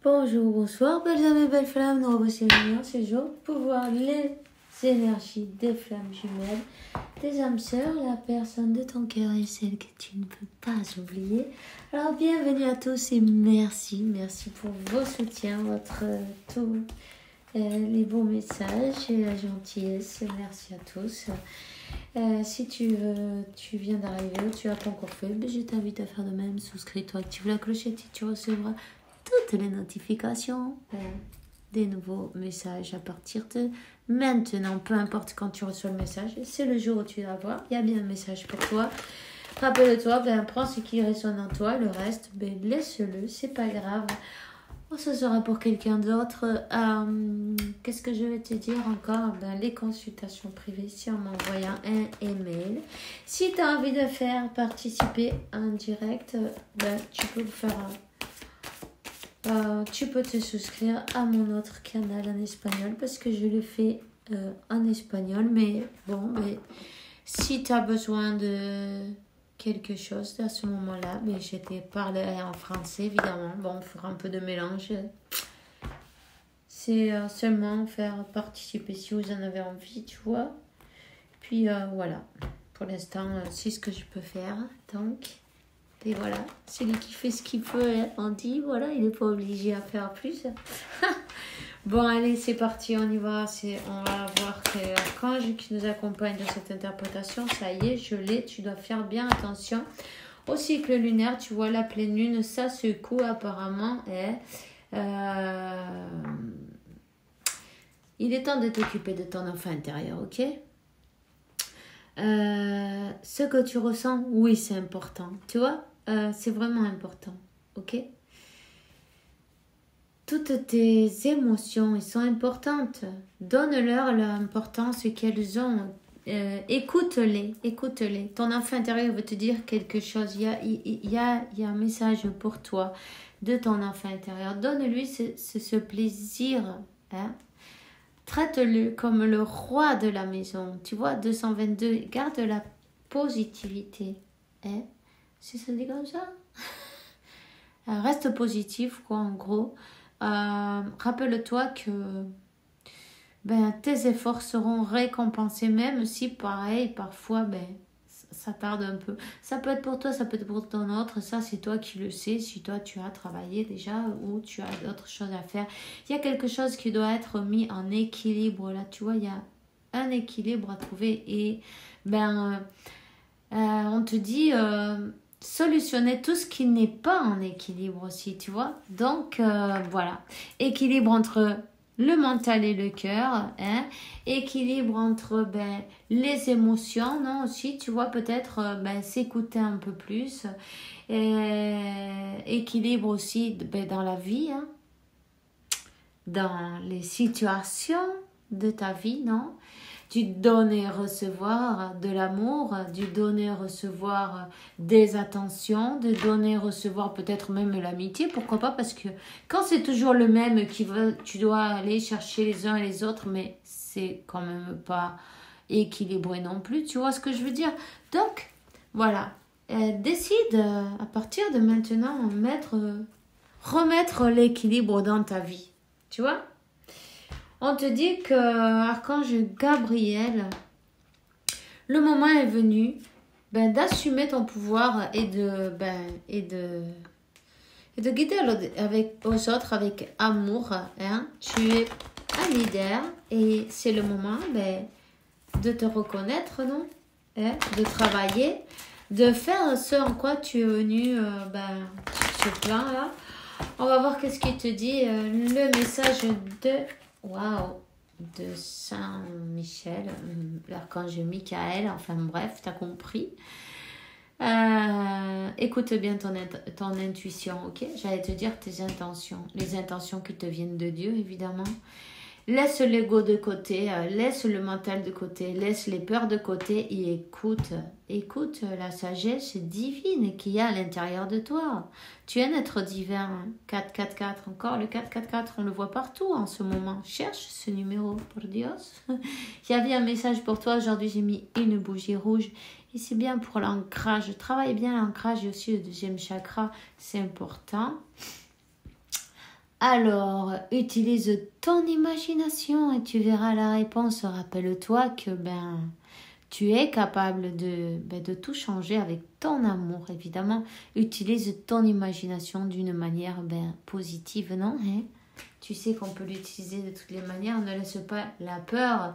Bonjour, bonsoir, belles âmes et belles flammes, nous revoici ce jour pour voir les énergies des flammes jumelles, des âmes sœurs, la personne de ton cœur et celle que tu ne peux pas oublier. Alors bienvenue à tous et merci pour vos soutiens, tous les bons messages et la gentillesse. Merci à tous. Si tu viens d'arriver ou tu n'as pas encore fait, je t'invite à faire de même. Souscris-toi, active la clochette et tu recevras toutes les notifications des nouveaux messages à partir de maintenant. Peu importe quand tu reçois le message, c'est le jour où tu vas voir, il y a bien un message pour toi. Rappelle-toi, prends ce qui résonne en toi, le reste, laisse-le, c'est pas grave. Ce sera pour quelqu'un d'autre. Qu'est-ce que je vais te dire encore? Les consultations privées, si en m'envoyant un email. Si tu as envie de faire participer en direct, tu peux le faire. Tu peux te souscrire à mon autre canal en espagnol parce que je le fais en espagnol. Mais si tu as besoin de quelque chose à ce moment-là, je te parlerai en français évidemment. On fera un peu de mélange. C'est seulement faire participer si vous en avez envie, tu vois. Puis voilà, pour l'instant, c'est ce que je peux faire. Donc... Et voilà, celui qui fait ce qu'il peut, on dit, voilà, il n'est pas obligé à faire plus. Bon, allez, c'est parti, on y va. On va voir que l'archange qui nous accompagne dans cette interprétation, ça y est, je l'ai. Tu dois faire bien attention au cycle lunaire. Tu vois, la pleine lune, ça secoue apparemment. Il est temps de t'occuper de ton enfant intérieur, ok? Ce que tu ressens, oui, c'est important. Tu vois? C'est vraiment important, ok? Toutes tes émotions, elles sont importantes. Donne-leur l'importance qu'elles ont. Écoute-les. Ton enfant intérieur veut te dire quelque chose. Il y a un message pour toi de ton enfant intérieur. Donne-lui ce plaisir. Hein? Traite-le comme le roi de la maison. Tu vois, 222, garde la positivité. Hein? Si ça dit comme ça, reste positif, quoi, en gros. Rappelle-toi que tes efforts seront récompensés, même si, pareil, parfois, ça tarde un peu. Ça peut être pour toi, ça peut être pour ton autre. Ça, c'est toi qui le sais. Si toi, tu as travaillé déjà ou tu as d'autres choses à faire. Il y a quelque chose qui doit être mis en équilibre. Là, tu vois, il y a un équilibre à trouver. Et, on te dit... solutionner tout ce qui n'est pas en équilibre aussi, tu vois. Donc, voilà. Équilibre entre le mental et le cœur. Hein? Équilibre entre les émotions, non, aussi, tu vois, peut-être s'écouter un peu plus. Équilibre aussi dans la vie, hein? Dans les situations de ta vie, non? Du donner et recevoir de l'amour, du donner et recevoir des attentions, de donner et recevoir peut-être même l'amitié, pourquoi pas, parce que quand c'est toujours le même qui veut, tu dois aller chercher les uns et les autres, mais c'est quand même pas équilibré non plus, tu vois ce que je veux dire? Donc, voilà, décide à partir de maintenant remettre l'équilibre dans ta vie, tu vois? On te dit que Archange Gabriel, le moment est venu d'assumer ton pouvoir et de guider aux autres avec amour. Hein? Tu es un leader et c'est le moment de te reconnaître, non? Hein? De travailler, de faire ce en quoi tu es venu sur ce plan-là. On va voir qu'est-ce qu'il te dit. Le message de Saint-Michel, l'archange Michael, enfin bref, t'as compris. Écoute bien ton intuition, ok? J'allais te dire tes intentions, les intentions qui te viennent de Dieu, évidemment. Laisse l'ego de côté, laisse le mental de côté, laisse les peurs de côté et écoute la sagesse divine qu'il y a à l'intérieur de toi. Tu es un être divin, 444, encore le 444, on le voit partout en ce moment. Cherche ce numéro, por Dios. Il y avait un message pour toi, aujourd'hui j'ai mis une bougie rouge et c'est bien pour l'ancrage. Travaille bien l'ancrage aussi, le deuxième chakra, c'est important. Alors, utilise ton imagination et tu verras la réponse. Rappelle-toi que tu es capable de tout changer avec ton amour, évidemment. Utilise ton imagination d'une manière positive, non hein? Tu sais qu'on peut l'utiliser de toutes les manières. Ne laisse pas la peur.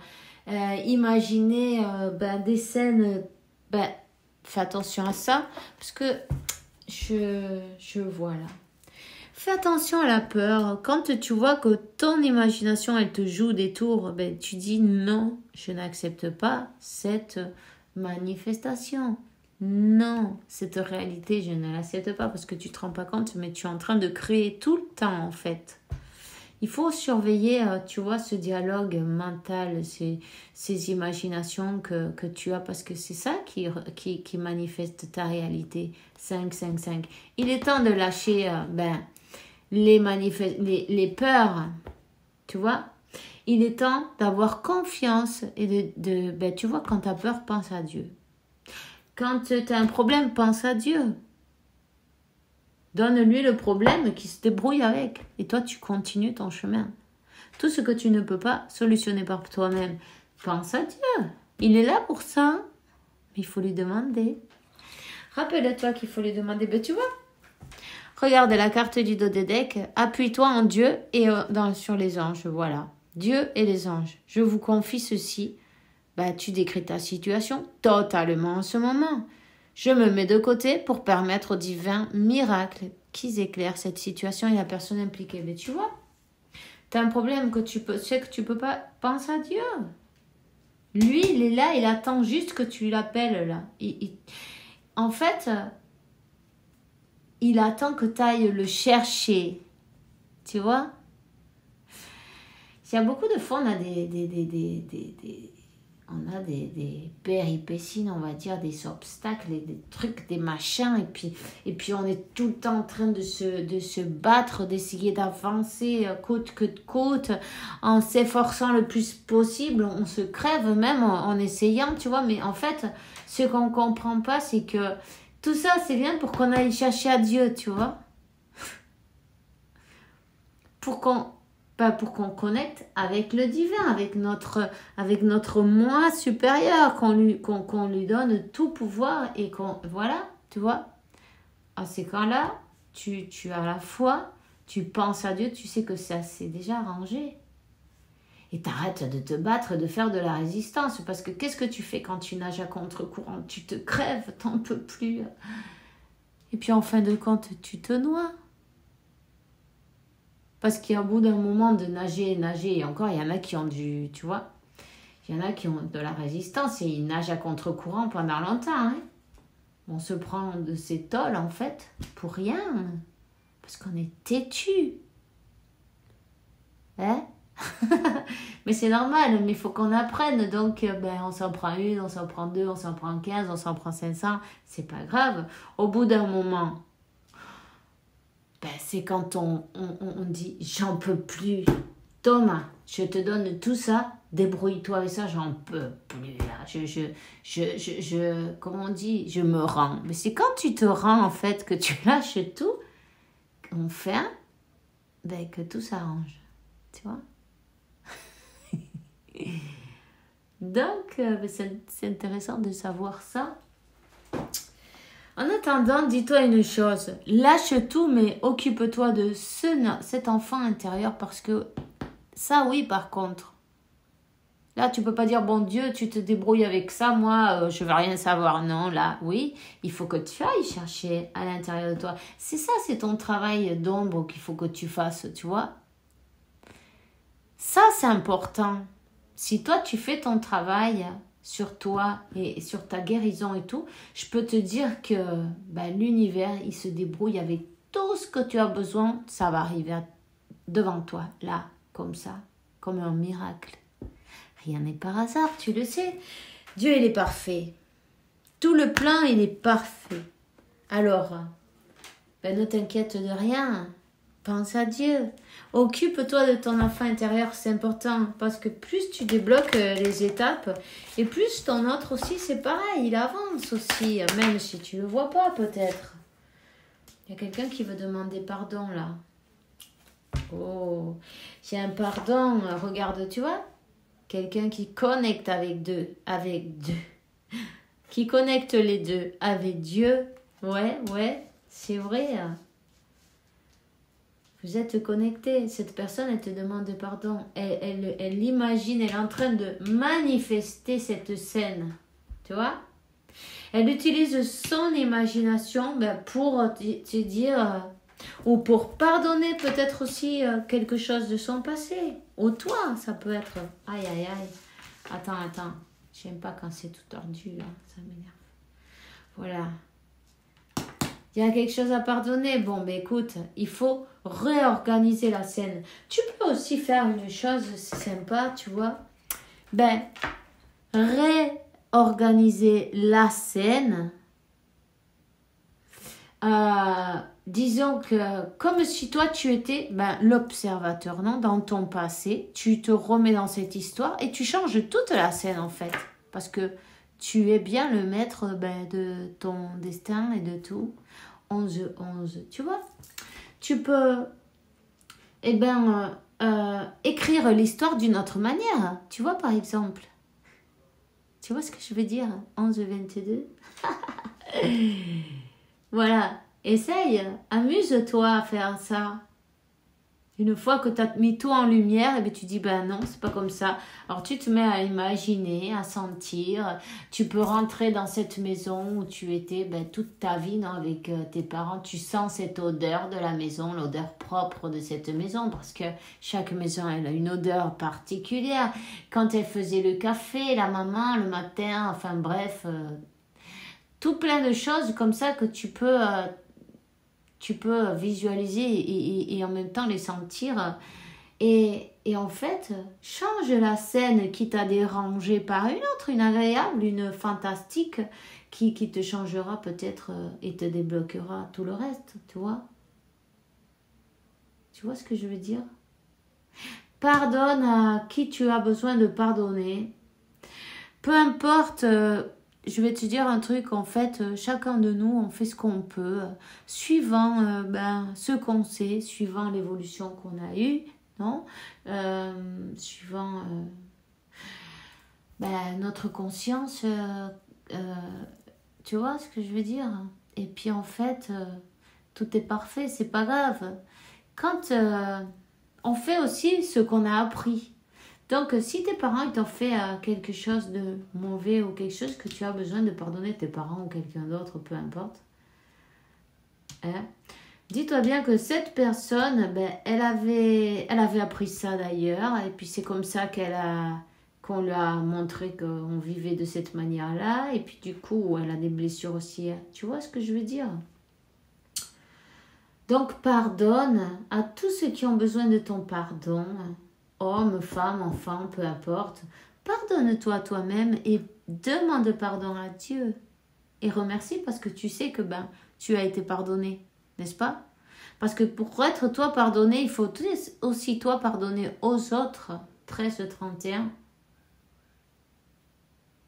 Imaginer des scènes. Fais attention à ça, parce que je vois là. Fais attention à la peur. Quand tu vois que ton imagination, elle te joue des tours, tu dis non, je n'accepte pas cette manifestation. Non, cette réalité, je ne l'accepte pas parce que tu ne te rends pas compte, mais tu es en train de créer tout le temps en fait. Il faut surveiller, tu vois, ce dialogue mental, ces imaginations que tu as, parce que c'est ça qui manifeste ta réalité. 5, 5, 5. Il est temps de lâcher les peurs, tu vois. Il est temps d'avoir confiance et tu vois, quand tu as peur, pense à Dieu. Quand tu as un problème, pense à Dieu. Donne-lui le problème qui se débrouille avec. Et toi, tu continues ton chemin. Tout ce que tu ne peux pas solutionner par toi-même, pense à Dieu. Il est là pour ça. Mais il faut lui demander. Rappelle-toi qu'il faut lui demander. Tu vois, regarde la carte du dos des decks. Appuie-toi en Dieu et sur les anges. Voilà. Dieu et les anges. Je vous confie ceci. Tu décris ta situation totalement en ce moment. Je me mets de côté pour permettre au divin miracle qu'ils éclairent cette situation et la personne impliquée. Mais tu vois, tu as un problème que tu peux pas, pense à Dieu. Lui, il est là, il attend juste que tu l'appelles là. En fait, il attend que tu ailles le chercher. Tu vois? Il y a beaucoup de fois, on a des péripéties, on va dire, des obstacles, des trucs, des machins, et puis on est tout le temps en train de se battre, d'essayer d'avancer côte que côte, en s'efforçant le plus possible. On se crève même en essayant, tu vois, mais en fait, ce qu'on comprend pas, c'est que tout ça, c'est bien pour qu'on aille chercher à Dieu, tu vois, pour qu'on connecte avec le divin, avec notre moi supérieur, qu'on lui donne tout pouvoir et voilà, tu vois. À ces cas-là, tu as la foi, tu penses à Dieu, tu sais que ça c'est déjà arrangé. Et t'arrêtes de te battre, de faire de la résistance, parce que qu'est-ce que tu fais quand tu nages à contre-courant? Tu te crèves, t'en peux plus. Et puis en fin de compte, tu te noies. Parce qu'au bout d'un moment de nager, et encore, il y en a qui ont il y en a qui ont de la résistance et ils nagent à contre-courant pendant longtemps. Hein. On se prend de ces tôles, en fait, pour rien. Parce qu'on est têtu. Hein? Mais c'est normal, mais il faut qu'on apprenne. Donc, on s'en prend une, on s'en prend deux, on s'en prend 15, on s'en prend 500. C'est pas grave. Au bout d'un moment... c'est quand on dit « j'en peux plus, Thomas, je te donne tout ça, débrouille-toi avec ça, j'en peux plus, là. Comment on dit, je me rends. » Mais c'est quand tu te rends, en fait, que tu lâches tout, enfin, que tout s'arrange, tu vois. Donc, c'est intéressant de savoir ça. En attendant, dis-toi une chose, lâche tout, mais occupe-toi de cet enfant intérieur, parce que ça, oui, par contre, là, tu peux pas dire, bon Dieu, tu te débrouilles avec ça, moi, je veux rien savoir. Non, là, oui, il faut que tu ailles chercher à l'intérieur de toi. C'est ça, c'est ton travail d'ombre qu'il faut que tu fasses, tu vois. Ça, c'est important. Si toi, tu fais ton travail sur toi et sur ta guérison et tout, je peux te dire que l'univers, il se débrouille avec tout ce que tu as besoin. Ça va arriver devant toi, là, comme ça, comme un miracle. Rien n'est par hasard, tu le sais. Dieu, il est parfait. Tout le plan, il est parfait. Alors, ne t'inquiète de rien. Pense à Dieu. Occupe-toi de ton enfant intérieur, c'est important. Parce que plus tu débloques les étapes, et plus ton autre aussi, c'est pareil, il avance aussi. Même si tu ne le vois pas, peut-être. Il y a quelqu'un qui veut demander pardon, là. Oh, j'ai un pardon. Regarde, tu vois, quelqu'un qui connecte qui connecte les deux avec Dieu. Ouais, c'est vrai. Vous êtes connectés. Cette personne, elle te demande pardon. Elle l'imagine, elle est en train de manifester cette scène. Tu vois? Elle utilise son imagination pour te dire, ou pour pardonner peut-être aussi quelque chose de son passé. Ou toi, ça peut être. Aïe. Attends. J'aime pas quand c'est tout tordu, là. Ça m'énerve. Voilà. Il y a quelque chose à pardonner. Bon, mais écoute, il faut réorganiser la scène. Tu peux aussi faire une chose sympa, tu vois. Réorganiser la scène. Disons que comme si toi tu étais l'observateur, non, dans ton passé, tu te remets dans cette histoire et tu changes toute la scène en fait. Parce que tu es bien le maître de ton destin et de tout. 11, tu vois. Tu peux écrire l'histoire d'une autre manière. Tu vois, par exemple. Tu vois ce que je veux dire? 11, 22. Voilà. Essaye. Amuse-toi à faire ça. Une fois que tu as mis tout en lumière, tu dis, non, c'est pas comme ça. Alors, tu te mets à imaginer, à sentir. Tu peux rentrer dans cette maison où tu étais toute ta vie, non, avec tes parents. Tu sens cette odeur de la maison, l'odeur propre de cette maison, parce que chaque maison, elle a une odeur particulière. Quand elle faisait le café, la maman, le matin, enfin bref, tout plein de choses comme ça que tu peux visualiser et en même temps les sentir. Et en fait, change la scène qui t'a dérangé par une autre, une agréable, une fantastique, qui te changera peut-être et te débloquera tout le reste, tu vois. Tu vois ce que je veux dire? Pardonne à qui tu as besoin de pardonner. Peu importe... je vais te dire un truc, en fait, chacun de nous, on fait ce qu'on peut, suivant ce qu'on sait, suivant l'évolution qu'on a eue, non? Suivant notre conscience, tu vois ce que je veux dire? Et puis en fait, tout est parfait, c'est pas grave. Quand on fait aussi ce qu'on a appris. Donc, si tes parents ils t'ont fait quelque chose de mauvais ou quelque chose que tu as besoin de pardonner tes parents ou quelqu'un d'autre, peu importe, dis-toi bien que cette personne, elle avait appris ça d'ailleurs, et puis c'est comme ça qu'on lui a montré qu'on vivait de cette manière-là, et puis du coup, elle a des blessures aussi. Tu vois ce que je veux dire? Donc, pardonne à tous ceux qui ont besoin de ton pardon. Homme, femme, enfant, peu importe. Pardonne-toi toi-même et demande pardon à Dieu. Et remercie parce que tu sais que tu as été pardonné, n'est-ce pas? Parce que pour être toi pardonné, il faut aussi toi pardonner aux autres. 13-31.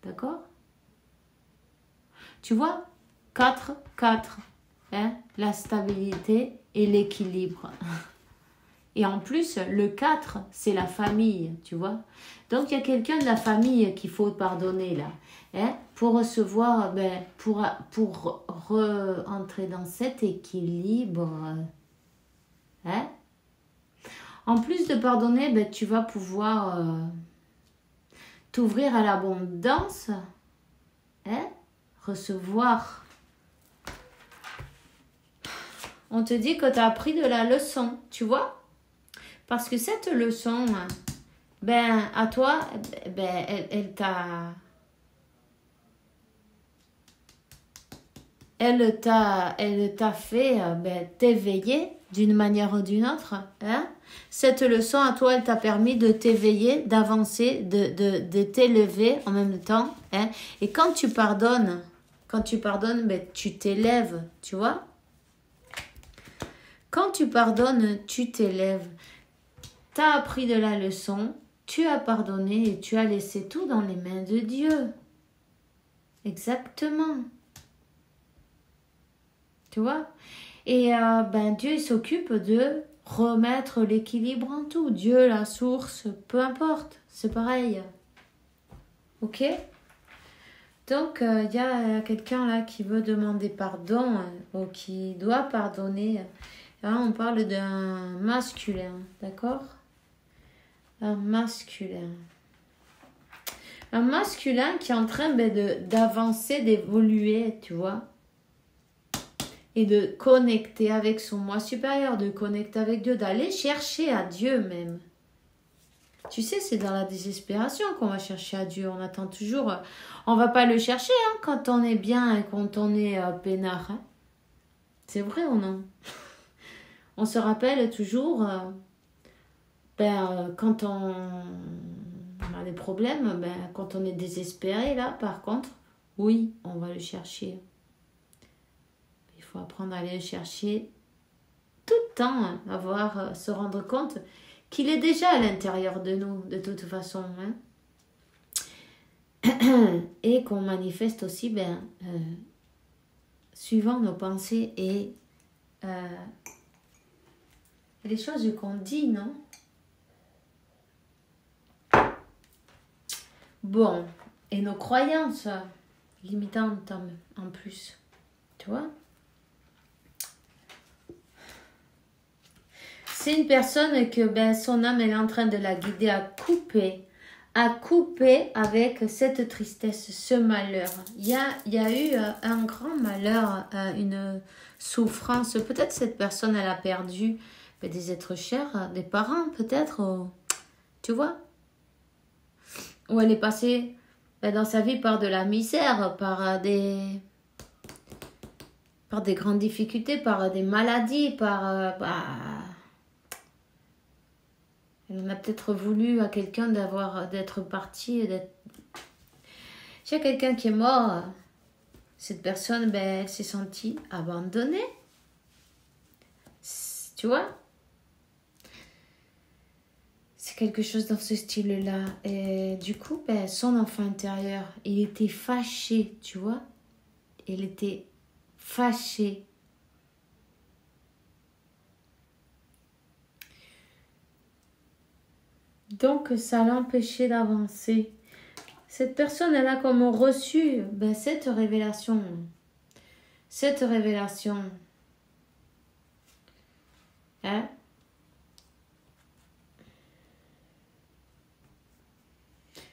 D'accord? Tu vois? 4. La stabilité et l'équilibre. Et en plus, le 4, c'est la famille, tu vois. Donc, il y a quelqu'un de la famille qu'il faut pardonner, là. Pour recevoir, pour entrer dans cet équilibre. En plus de pardonner, tu vas pouvoir t'ouvrir à l'abondance. Recevoir. On te dit que tu as appris de la leçon, tu vois. Parce que cette leçon, à toi, elle t'a fait t'éveiller d'une manière ou d'une autre. Cette leçon, à toi, elle t'a permis de t'éveiller, d'avancer, de t'élever en même temps. Et quand tu pardonnes, tu t'élèves, tu vois. Quand tu pardonnes, tu t'élèves. Tu as appris de la leçon, tu as pardonné et tu as laissé tout dans les mains de Dieu. Exactement. Tu vois? Et Dieu il s'occupe de remettre l'équilibre en tout. Dieu, la source, peu importe, c'est pareil. Ok? Donc, il y a quelqu'un là qui veut demander pardon ou qui doit pardonner. Là, on parle d'un masculin, d'accord? Un masculin. Un masculin qui est en train d'avancer, d'évoluer, tu vois? Et de connecter avec son moi supérieur, de connecter avec Dieu, d'aller chercher à Dieu même. Tu sais, c'est dans la désespération qu'on va chercher à Dieu. On attend toujours. On va pas le chercher quand on est bien et quand on est peinard. Hein. C'est vrai ou non? On se rappelle toujours, quand on a des problèmes, quand on est désespéré, là, par contre, oui, on va le chercher. Il faut apprendre à aller le chercher tout le temps, se rendre compte qu'il est déjà à l'intérieur de nous, de toute façon. Hein. Et qu'on manifeste aussi, suivant nos pensées et les choses qu'on dit, non? Bon, et nos croyances limitantes en plus, tu vois? C'est une personne que son âme elle est en train de la guider à couper avec cette tristesse, ce malheur. Il y a eu un grand malheur, une souffrance. Peut-être cette personne elle a perdu des êtres chers, des parents peut-être, tu vois? Ou elle est passée dans sa vie par de la misère, par des grandes difficultés, par des maladies, elle en a peut-être voulu à quelqu'un d'être parti. S'il y a quelqu'un qui est mort, cette personne, elle s'est sentie abandonnée. Tu vois? C'est quelque chose dans ce style-là. Et du coup, son enfant intérieur, il était fâché, tu vois? Il était fâché. Donc, ça l'empêchait d'avancer. Cette personne, elle a comme reçu cette révélation. Cette révélation. Hein?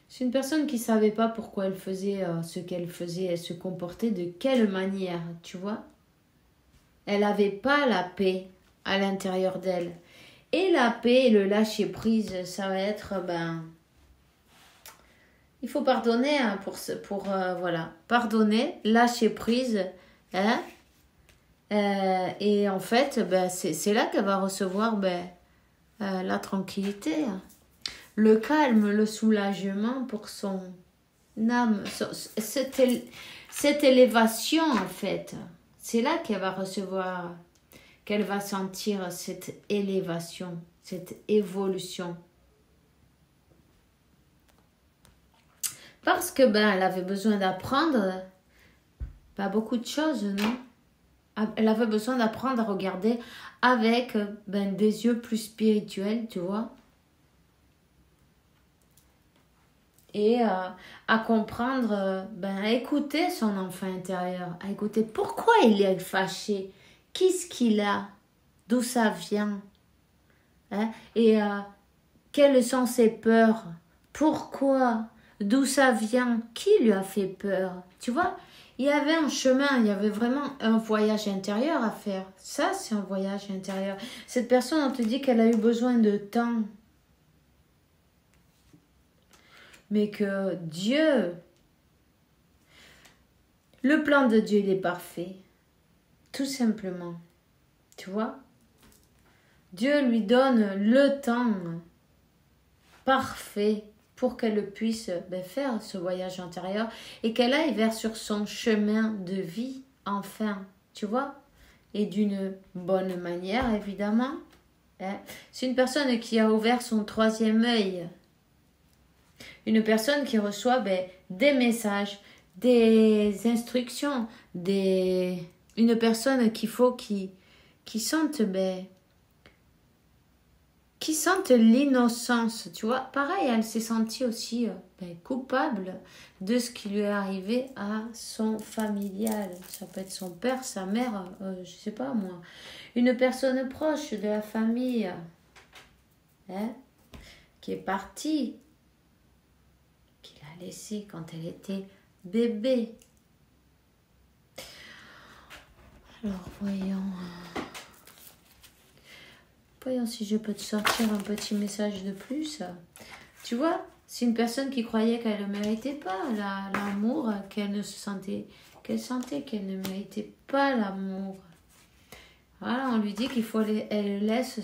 C'est une personne qui ne savait pas pourquoi elle faisait ce qu'elle faisait. Elle se comportait de quelle manière, tu vois? Elle n'avait pas la paix à l'intérieur d'elle. Et la paix et le lâcher-prise, ça va être, il faut pardonner voilà. Pardonner, lâcher-prise. Hein? Et en fait, c'est là qu'elle va recevoir la tranquillité. Le calme, le soulagement pour son âme. Cette élévation, en fait. C'est là qu'elle va recevoir, qu'elle va sentir cette élévation, cette évolution. Parce que elle avait besoin d'apprendre beaucoup de choses, non? Elle avait besoin d'apprendre à regarder avec des yeux plus spirituels, tu vois? Et à comprendre, à écouter son enfant intérieur, à écouter pourquoi il est fâché, qu'est-ce qu'il a, d'où ça vient, hein? Et quelles sont ses peurs, pourquoi, d'où ça vient, qui lui a fait peur, tu vois? Il y avait un chemin, il y avait vraiment un voyage intérieur à faire. Ça, c'est un voyage intérieur. Cette personne, on te dit qu'elle a eu besoin de temps. Mais que Dieu, le plan de Dieu, il est parfait. Tout simplement. Tu vois? Dieu lui donne le temps parfait pour qu'elle puisse faire ce voyage intérieur et qu'elle aille vers sur son chemin de vie, enfin. Tu vois? Et d'une bonne manière, évidemment. Hein? C'est une personne qui a ouvert son troisième œil. Une personne qui reçoit des messages, des instructions, une personne qu'il faut qui sente qui sentent l'innocence, tu vois. Pareil, elle s'est sentie aussi coupable de ce qui lui est arrivé à son familial. Ça peut être son père, sa mère, je sais pas moi. Une personne proche de la famille, hein, qui est partie, qui l'a laissée quand elle était bébé. Alors, voyons si je peux te sortir un petit message de plus. Tu vois, c'est une personne qui croyait qu'elle ne méritait pas l'amour, qu'elle sentait qu'elle ne méritait pas l'amour. Voilà, on lui dit qu'il faut elle laisse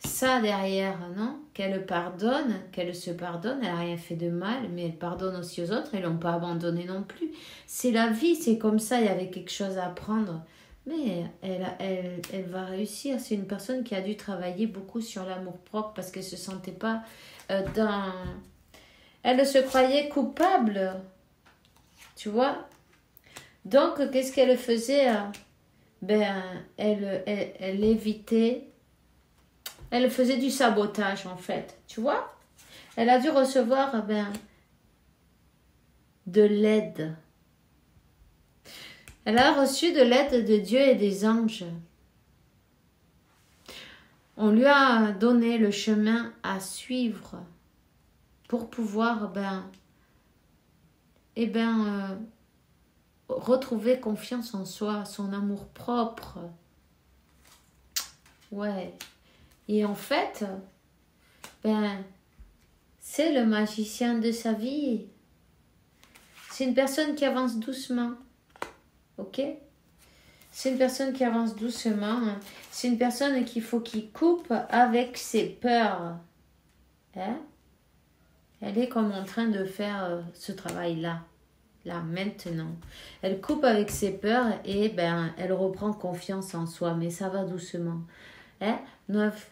ça derrière, non? Qu'elle pardonne, qu'elle se pardonne, elle n'a rien fait de mal, mais elle pardonne aussi aux autres, ils ne l'ont pas abandonnée non plus. C'est la vie, c'est comme ça, il y avait quelque chose à apprendre. Mais elle va réussir. C'est une personne qui a dû travailler beaucoup sur l'amour-propre parce qu'elle ne se sentait pas dans... Elle se croyait coupable, tu vois. Donc, qu'est-ce qu'elle faisait? Elle évitait... Elle faisait du sabotage, en fait, tu vois. Elle a dû recevoir de l'aide. Elle a reçu de l'aide de Dieu et des anges. On lui a donné le chemin à suivre pour pouvoir retrouver confiance en soi, son amour propre. Ouais. Et en fait, c'est le magicien de sa vie. C'est une personne qui avance doucement. Ok? C'est une personne qui avance doucement. C'est une personne qu'il faut qu'il coupe avec ses peurs. Hein? Elle est comme en train de faire ce travail-là. Là, maintenant. Elle coupe avec ses peurs et elle reprend confiance en soi. Mais ça va doucement. Hein? 9,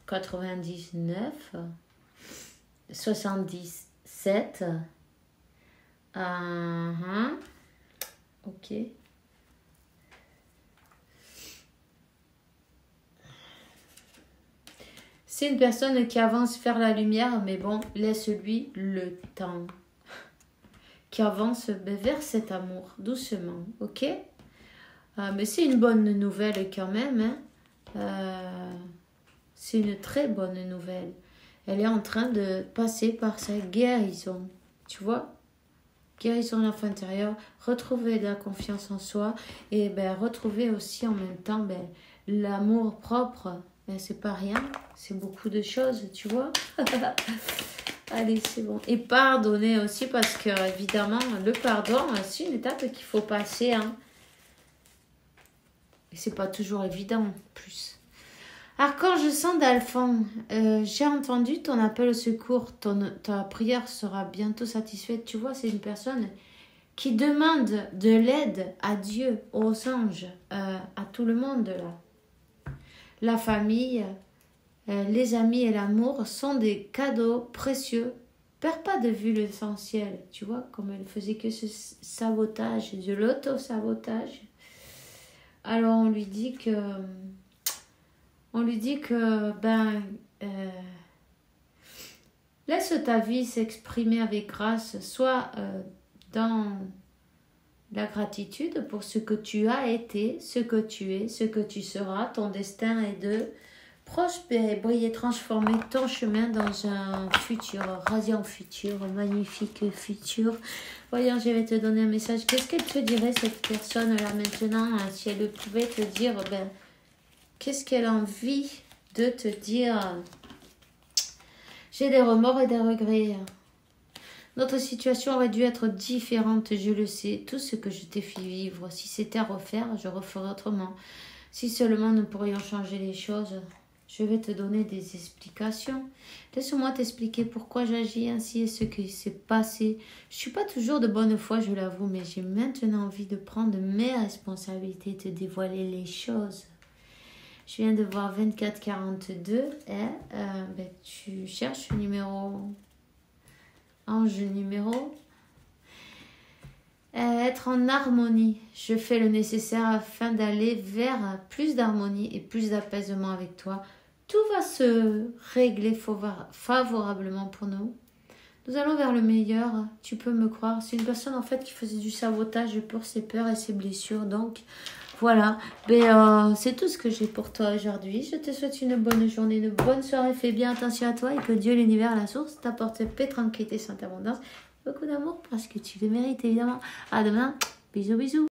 99, 77. Ok. C'est une personne qui avance vers la lumière, mais bon, laisse-lui le temps. Qui avance vers cet amour, doucement, ok? Mais c'est une bonne nouvelle quand même, hein? C'est une très bonne nouvelle. Elle est en train de passer par sa guérison, tu vois? Guérison de l'enfant intérieur, retrouver de la confiance en soi et retrouver aussi en même temps l'amour propre. C'est pas rien, c'est beaucoup de choses, tu vois. Allez, c'est bon. Et pardonner aussi parce que évidemment le pardon, c'est une étape qu'il faut passer, hein. Et c'est pas toujours évident en plus. Archange Saint d'Alphon, j'ai entendu ton appel au secours, ta prière sera bientôt satisfaite. Tu vois, c'est une personne qui demande de l'aide à Dieu, aux anges, à tout le monde là. La famille, les amis et l'amour sont des cadeaux précieux. Perds pas de vue l'essentiel, tu vois, comme elle faisait que ce sabotage, de l'auto-sabotage. Alors on lui dit que laisse ta vie s'exprimer avec grâce, soit dans la gratitude pour ce que tu as été, ce que tu es, ce que tu seras. Ton destin est de prospérer, briller, transformer ton chemin dans un futur, radiant futur, magnifique futur. Voyons, je vais te donner un message. Qu'est-ce qu'elle te dirait cette personne-là maintenant, si elle pouvait te dire, qu'est-ce qu'elle a envie de te dire? J'ai des remords et des regrets. Notre situation aurait dû être différente, je le sais. Tout ce que je t'ai fait vivre, si c'était à refaire, je referais autrement. Si seulement nous pourrions changer les choses, je vais te donner des explications. Laisse-moi t'expliquer pourquoi j'agis ainsi et ce qui s'est passé. Je ne suis pas toujours de bonne foi, je l'avoue, mais j'ai maintenant envie de prendre mes responsabilités, de dévoiler les choses. Je viens de voir 2442 et tu cherches le numéro... Ange numéro Être en harmonie. Je fais le nécessaire afin d'aller vers plus d'harmonie et plus d'apaisement avec toi. Tout va se régler favorablement pour nous. Nous allons vers le meilleur, tu peux me croire. C'est une personne en fait qui faisait du sabotage pour ses peurs et ses blessures. Donc voilà, c'est tout ce que j'ai pour toi aujourd'hui. Je te souhaite une bonne journée, une bonne soirée. Fais bien attention à toi et que Dieu, l'univers, la source t'apporte paix, tranquillité, sainte abondance. Beaucoup d'amour parce que tu le mérites évidemment. À demain, bisous bisous.